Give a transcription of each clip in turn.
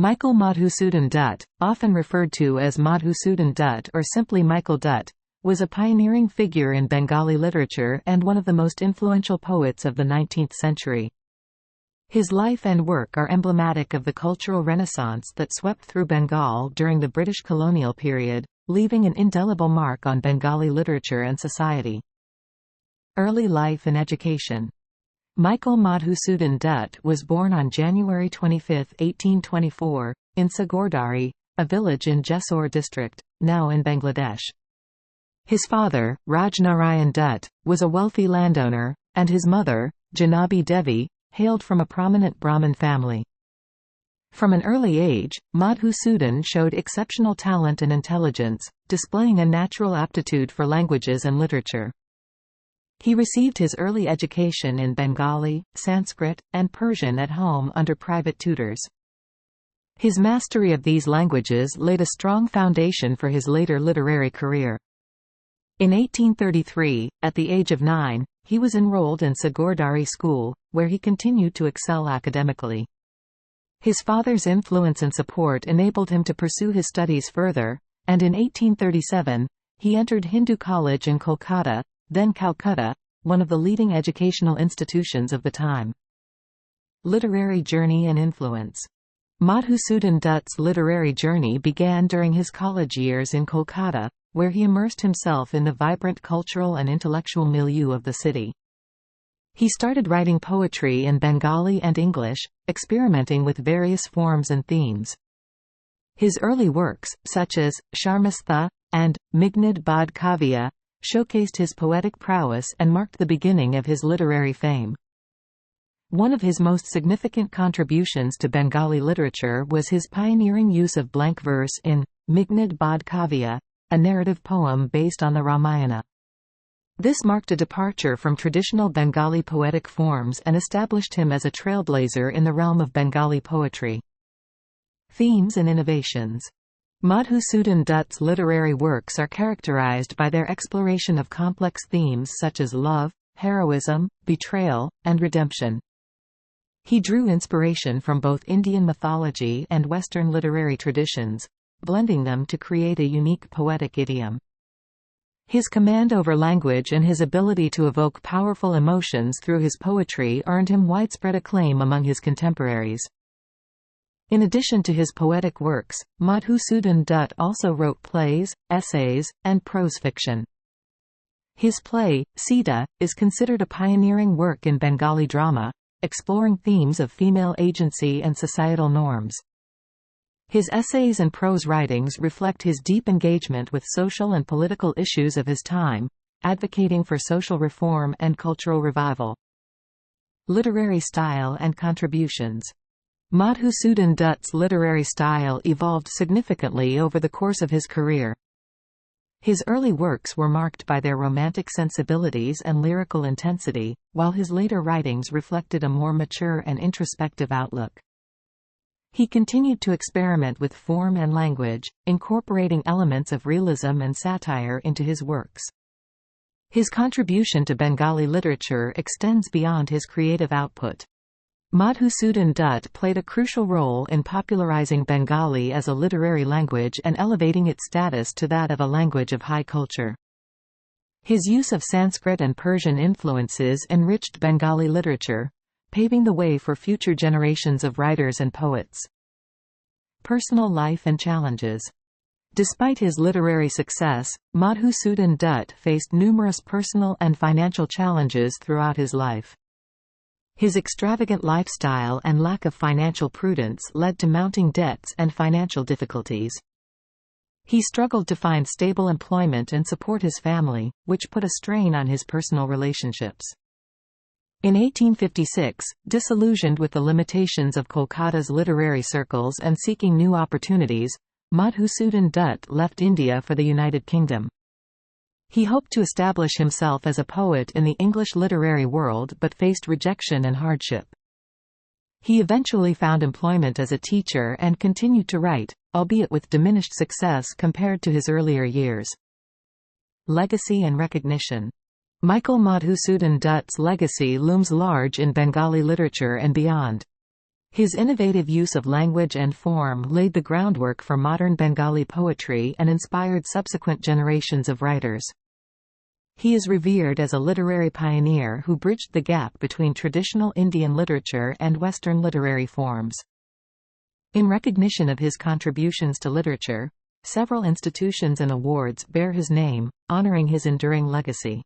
Michael Madhusudan Dutt, often referred to as Madhusudan Dutt or simply Michael Dutt, was a pioneering figure in Bengali literature and one of the most influential poets of the 19th century. His life and work are emblematic of the cultural renaissance that swept through Bengal during the British colonial period, leaving an indelible mark on Bengali literature and society. Early life and education. Michael Madhusudan Dutt was born on January 25, 1824, in Sagordari, a village in Jessore district, now in Bangladesh. His father, Rajnarayan Dutt, was a wealthy landowner, and his mother, Janabi Devi, hailed from a prominent Brahmin family. From an early age, Madhusudan showed exceptional talent and intelligence, displaying a natural aptitude for languages and literature. He received his early education in Bengali, Sanskrit, and Persian at home under private tutors. His mastery of these languages laid a strong foundation for his later literary career. In 1833, at the age of 9, he was enrolled in Sagordari School, where he continued to excel academically. His father's influence and support enabled him to pursue his studies further, and in 1837, he entered Hindu College in Kolkata, then Calcutta, one of the leading educational institutions of the time. Literary journey and influence. Madhusudan Dutt's literary journey began during his college years in Kolkata, where he immersed himself in the vibrant cultural and intellectual milieu of the city. He started writing poetry in Bengali and English, experimenting with various forms and themes. His early works, such as Sharmastha and Mignad Bod Kavya, showcased his poetic prowess and marked the beginning of his literary fame. One of his most significant contributions to Bengali literature was his pioneering use of blank verse in Mignad Bod Kavya, a narrative poem based on the Ramayana. This marked a departure from traditional Bengali poetic forms and established him as a trailblazer in the realm of Bengali poetry. Themes and innovations. Madhusudan Dutt's literary works are characterized by their exploration of complex themes such as love, heroism, betrayal, and redemption. He drew inspiration from both Indian mythology and Western literary traditions, blending them to create a unique poetic idiom. His command over language and his ability to evoke powerful emotions through his poetry earned him widespread acclaim among his contemporaries. In addition to his poetic works, Madhusudan Dutt also wrote plays, essays, and prose fiction. His play, Sita, is considered a pioneering work in Bengali drama, exploring themes of female agency and societal norms. His essays and prose writings reflect his deep engagement with social and political issues of his time, advocating for social reform and cultural revival. Literary style and contributions. Madhusudan Dutt's literary style evolved significantly over the course of his career. His early works were marked by their romantic sensibilities and lyrical intensity, while his later writings reflected a more mature and introspective outlook. He continued to experiment with form and language, incorporating elements of realism and satire into his works. His contribution to Bengali literature extends beyond his creative output. Madhusudan Dutt played a crucial role in popularizing Bengali as a literary language and elevating its status to that of a language of high culture. His use of Sanskrit and Persian influences enriched Bengali literature, paving the way for future generations of writers and poets. Personal life and challenges. Despite his literary success, Madhusudan Dutt faced numerous personal and financial challenges throughout his life. His extravagant lifestyle and lack of financial prudence led to mounting debts and financial difficulties. He struggled to find stable employment and support his family, which put a strain on his personal relationships. In 1856, disillusioned with the limitations of Kolkata's literary circles and seeking new opportunities, Madhusudan Dutt left India for the United Kingdom. He hoped to establish himself as a poet in the English literary world but faced rejection and hardship. He eventually found employment as a teacher and continued to write, albeit with diminished success compared to his earlier years. Legacy and recognition. Michael Madhusudan Dutt's legacy looms large in Bengali literature and beyond. His innovative use of language and form laid the groundwork for modern Bengali poetry and inspired subsequent generations of writers. He is revered as a literary pioneer who bridged the gap between traditional Indian literature and Western literary forms. In recognition of his contributions to literature, several institutions and awards bear his name, honoring his enduring legacy.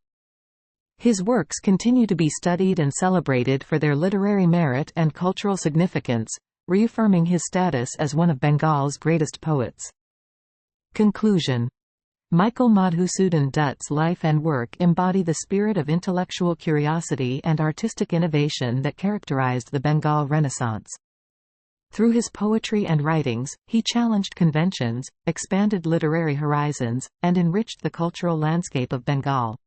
His works continue to be studied and celebrated for their literary merit and cultural significance, reaffirming his status as one of Bengal's greatest poets. Conclusion. Michael Madhusudan Dutt's life and work embody the spirit of intellectual curiosity and artistic innovation that characterized the Bengal Renaissance. Through his poetry and writings, he challenged conventions, expanded literary horizons, and enriched the cultural landscape of Bengal.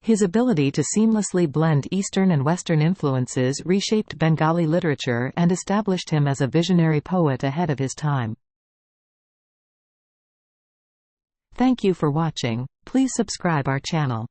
His ability to seamlessly blend Eastern and Western influences reshaped Bengali literature and established him as a visionary poet ahead of his time. Thank you for watching. Please subscribe our channel.